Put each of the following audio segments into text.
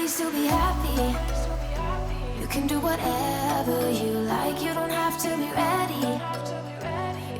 me still be happy. You can do whatever you like. You don't have to be ready.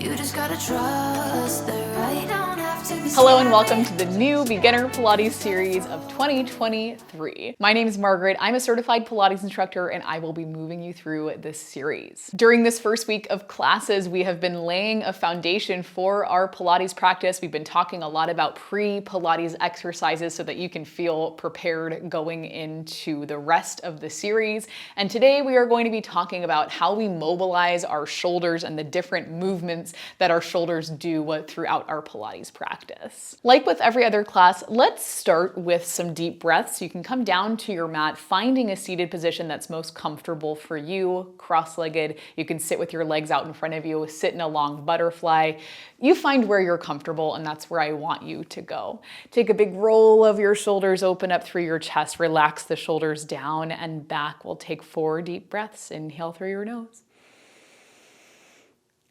You just gotta trust the right. Don't have to be. Hello and welcome to the new Beginner Pilates series of 2023. My name is Margaret. I'm a certified Pilates instructor and I will be moving you through this series. During this first week of classes, we have been laying a foundation for our Pilates practice. We've been talking a lot about pre-Pilates exercises so that you can feel prepared going into the rest of the series. And today we are going to be talking about how we mobilize our shoulders and the different movements that our shoulders do throughout our Pilates practice. Like with every other class, let's start with some deep breaths. You can come down to your mat, finding a seated position that's most comfortable for you, cross-legged. You can sit with your legs out in front of you, sit in a long butterfly. You find where you're comfortable, and that's where I want you to go. Take a big roll of your shoulders, open up through your chest, relax the shoulders down and back. We'll take 4 deep breaths. Inhale through your nose.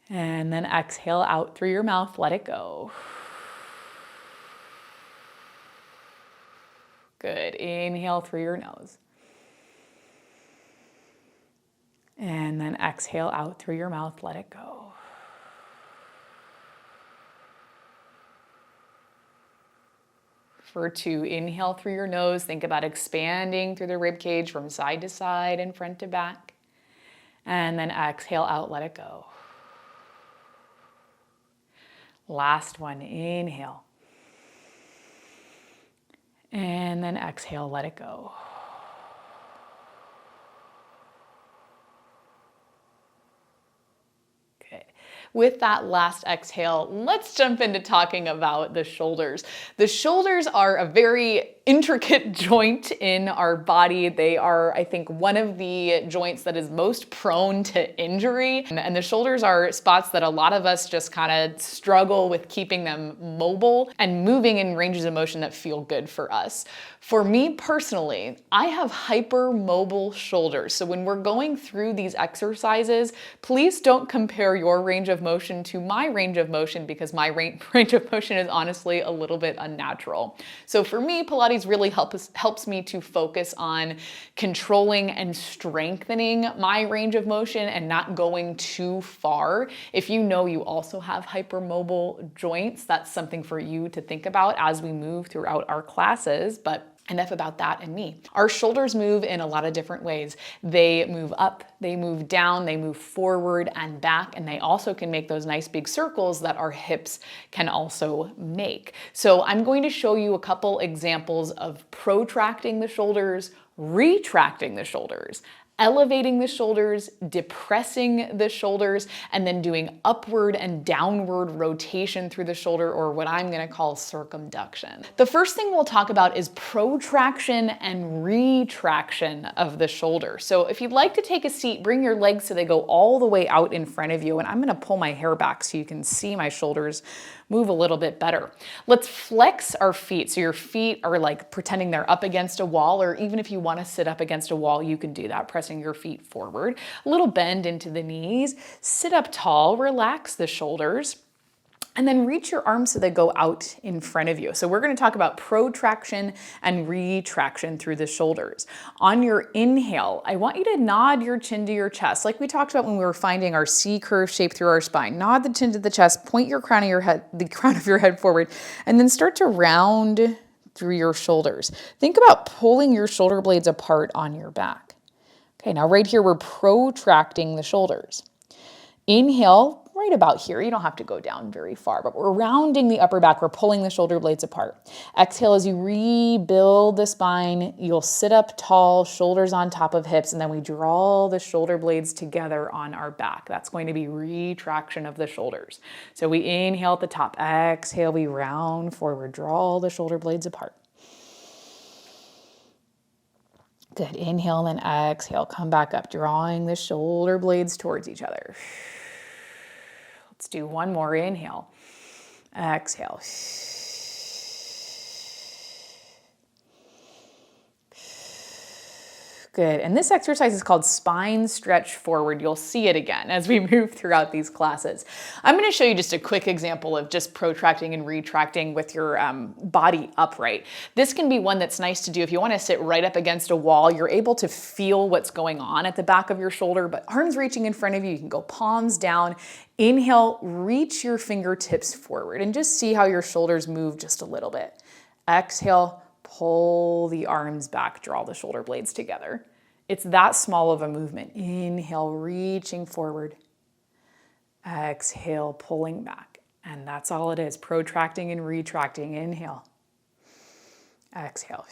And then exhale out through your mouth, let it go. Good, inhale through your nose. And then exhale out through your mouth, let it go. For 2, inhale through your nose, think about expanding through the rib cage from side to side and front to back. And then exhale out, let it go. Last one, inhale. And then exhale, let it go. Good. With that last exhale, let's jump into talking about the shoulders. The shoulders are a very intricate joint in our body. They are, I think, one of the joints that is most prone to injury. And the shoulders are spots that a lot of us just kind of struggle with keeping them mobile and moving in ranges of motion that feel good for us. For me personally, I have hypermobile shoulders. So when we're going through these exercises, please don't compare your range of motion to my range of motion, because my range of motion is honestly a little bit unnatural. So for me, Pilates really helps me to focus on controlling and strengthening my range of motion and not going too far. If you know you also have hypermobile joints, that's something for you to think about as we move throughout our classes. But enough about that and me. Our shoulders move in a lot of different ways. They move up, they move down, they move forward and back, and they also can make those nice big circles that our hips can also make. So I'm going to show you a couple examples of protracting the shoulders, retracting the shoulders, elevating the shoulders, depressing the shoulders, and then doing upward and downward rotation through the shoulder, or what I'm gonna call circumduction. The first thing we'll talk about is protraction and retraction of the shoulder. So if you'd like to take a seat, bring your legs so they go all the way out in front of you, and I'm gonna pull my hair back so you can see my shoulders move a little bit better. Let's flex our feet. So your feet are like pretending they're up against a wall, or even if you want to sit up against a wall, you can do that, pressing your feet forward. A little bend into the knees, sit up tall, relax the shoulders, and then reach your arms so they go out in front of you. So we're going to talk about protraction and retraction through the shoulders. On your inhale, I want you to nod your chin to your chest, like we talked about when we were finding our C-curve shape through our spine. Nod the chin to the chest, point your crown of your head, the crown of your head forward, and then start to round through your shoulders. Think about pulling your shoulder blades apart on your back. Okay, now right here, we're protracting the shoulders. Inhale, right about here. You don't have to go down very far, but we're rounding the upper back. We're pulling the shoulder blades apart. Exhale, as you rebuild the spine, you'll sit up tall, shoulders on top of hips, and then we draw the shoulder blades together on our back. That's going to be retraction of the shoulders. So we inhale at the top. Exhale, we round forward, draw the shoulder blades apart. Good. Inhale and then exhale. Come back up, drawing the shoulder blades towards each other. Let's do one more. Inhale. Exhale. Good. And this exercise is called spine stretch forward. You'll see it again as we move throughout these classes. I'm going to show you just a quick example of just protracting and retracting with your body upright. This can be one that's nice to do if you want to sit right up against a wall. You're able to feel what's going on at the back of your shoulder, but arms reaching in front of you. You can go palms down. Inhale, reach your fingertips forward and just see how your shoulders move just a little bit. Exhale, pull the arms back, draw the shoulder blades together. It's that small of a movement. Inhale, reaching forward. Exhale, pulling back. And that's all it is, protracting and retracting. Inhale. Exhale.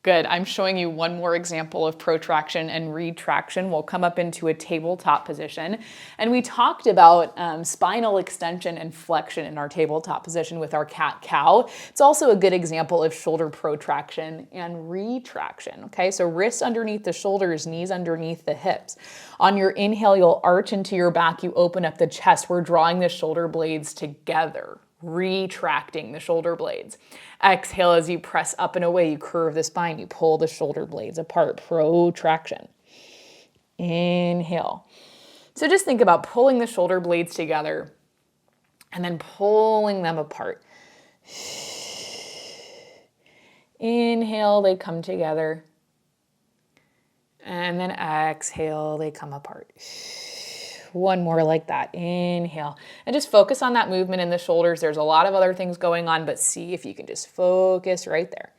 Good. I'm showing you one more example of protraction and retraction. We'll come up into a tabletop position. And we talked about spinal extension and flexion in our tabletop position with our cat-cow. It's also a good example of shoulder protraction and retraction. Okay, so wrists underneath the shoulders, knees underneath the hips. On your inhale, you'll arch into your back. You open up the chest. We're drawing the shoulder blades together, retracting the shoulder blades. Exhale, as you press up and away, you curve the spine, you pull the shoulder blades apart, protraction. Inhale. So just think about pulling the shoulder blades together and then pulling them apart. Inhale, they come together. And then exhale, they come apart. One more like that. Inhale. And just focus on that movement in the shoulders. There's a lot of other things going on, but see if you can just focus right there.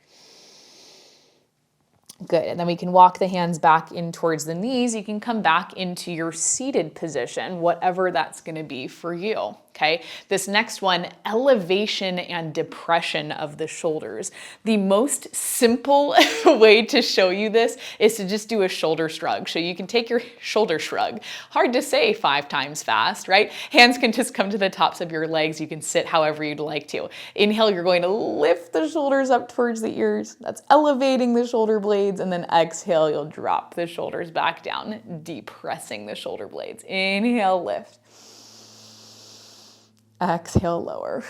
Good. And then we can walk the hands back in towards the knees. You can come back into your seated position, whatever that's going to be for you. Okay. This next one, elevation and depression of the shoulders. The most simple way to show you this is to just do a shoulder shrug. So you can take your shoulder shrug. Hard to say 5 times fast, right? Hands can just come to the tops of your legs. You can sit however you'd like to. Inhale, you're going to lift the shoulders up towards the ears. That's elevating the shoulder blades. And then exhale, you'll drop the shoulders back down, depressing the shoulder blades. Inhale, lift. Exhale, lower.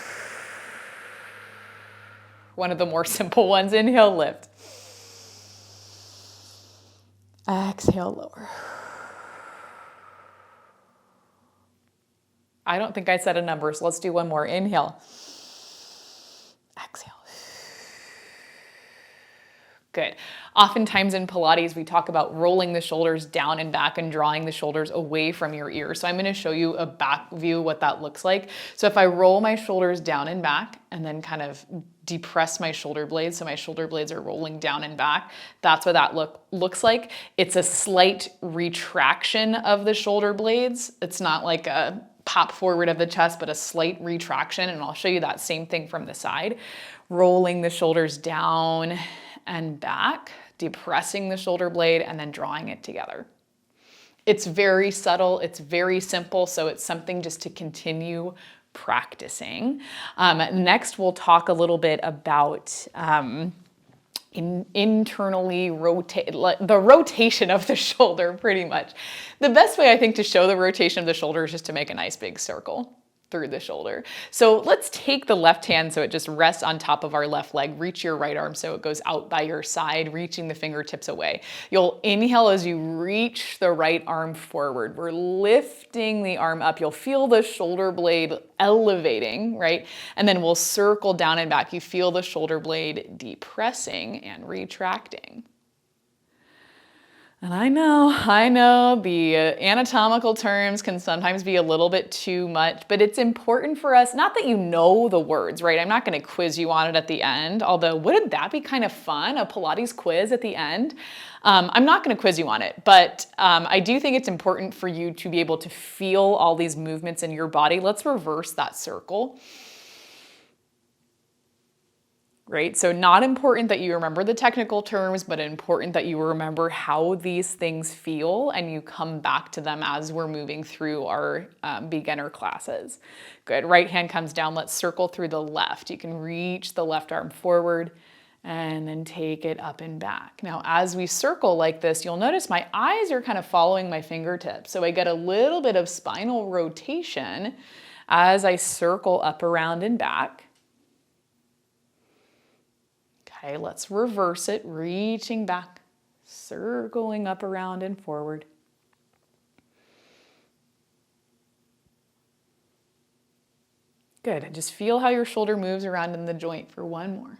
One of the more simple ones. Inhale, lift. Exhale, lower. I don't think I said a number, so let's do one more. Inhale. Exhale. Good. Oftentimes in Pilates, we talk about rolling the shoulders down and back and drawing the shoulders away from your ears. So I'm going to show you a back view, what that looks like. So if I roll my shoulders down and back and then kind of depress my shoulder blades, so my shoulder blades are rolling down and back, that's what that looks like. It's a slight retraction of the shoulder blades. It's not like a pop forward of the chest, but a slight retraction. And I'll show you that same thing from the side. Rolling the shoulders down and back, depressing the shoulder blade, and then drawing it together. It's very subtle, it's very simple, so it's something just to continue practicing. Next, we'll talk a little bit about internally rotate, the rotation of the shoulder, pretty much. The best way I think to show the rotation of the shoulder is just to make a nice big circle through the shoulder. So let's take the left hand so it just rests on top of our left leg. Reach your right arm so it goes out by your side, reaching the fingertips away. You'll inhale as you reach the right arm forward. We're lifting the arm up. You'll feel the shoulder blade elevating, right? And then we'll circle down and back. You feel the shoulder blade depressing and retracting. And I know the anatomical terms can sometimes be a little bit too much, but it's important for us, not that you know the words, right? I'm not going to quiz you on it at the end, although wouldn't that be kind of fun, a Pilates quiz at the end? I'm not going to quiz you on it, but I do think it's important for you to be able to feel all these movements in your body. Let's reverse that circle. Right? So not important that you remember the technical terms, but important that you remember how these things feel and you come back to them as we're moving through our beginner classes. Good. Right hand comes down. Let's circle through the left. You can reach the left arm forward and then take it up and back. Now, as we circle like this, you'll notice my eyes are kind of following my fingertips. So I get a little bit of spinal rotation as I circle up, around, and back. Okay, let's reverse it, reaching back, circling up, around, and forward. Good, and just feel how your shoulder moves around in the joint for one more.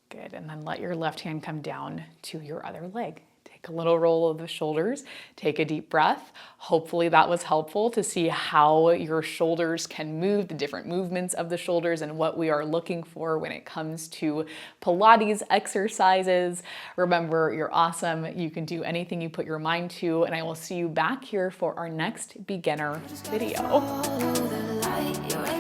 Good, and then let your left hand come down to your other leg. Take a little roll of the shoulders, take a deep breath. Hopefully that was helpful to see how your shoulders can move, the different movements of the shoulders and what we are looking for when it comes to Pilates exercises. Remember, you're awesome. You can do anything you put your mind to, and I will see you back here for our next beginner video. Follow the light, you're